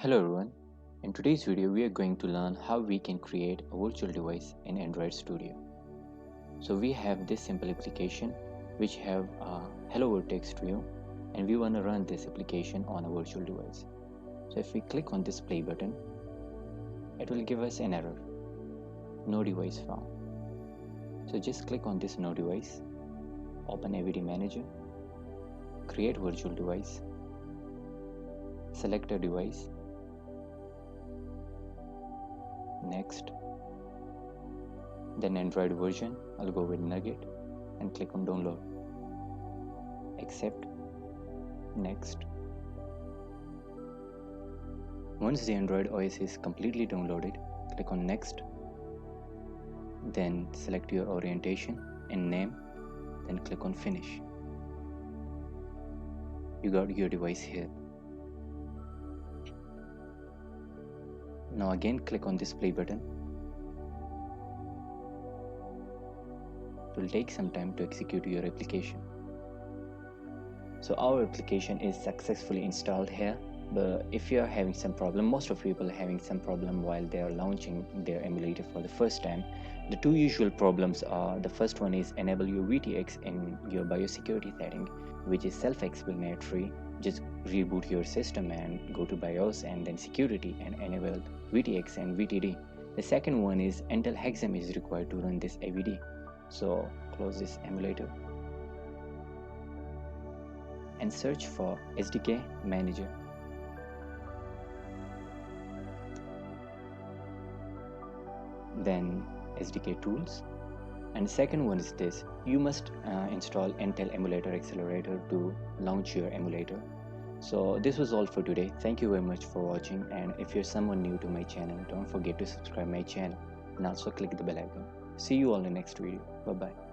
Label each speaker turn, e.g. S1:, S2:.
S1: Hello everyone. In today's video we are going to learn how we can create a virtual device in Android Studio. So we have this simple application which have a hello world text view, and we want to run this application on a virtual device. So if we click on this play button, it will give us an error, no device found. So just click on this no device, open AVD Manager, create virtual device, select a device, next, then Android version, I'll go with Nugget and click on download, accept, next. Once the Android OS is completely downloaded, click on next, then select your orientation and name, then click on finish. You got your device here. Now again click on this play button. It will take some time to execute your application. So our application is successfully installed here, but if you are having some problem, most of people are having some problem while they are launching their emulator for the first time. The two usual problems are, the first one is enable your VTX in your biosecurity setting, which is self-explanatory. Just reboot your system and go to BIOS and then security and enable VTX and VTD. The second one is Intel HAXM is required to run this AVD. So close this emulator and search for SDK Manager. Then SDK Tools. And the second one is this: you must install Intel Emulator Accelerator to launch your emulator. So this was all for today. Thank you very much for watching, and if you're someone new to my channel, don't forget to subscribe my channel and also click the bell icon. See you all in the next video. Bye bye.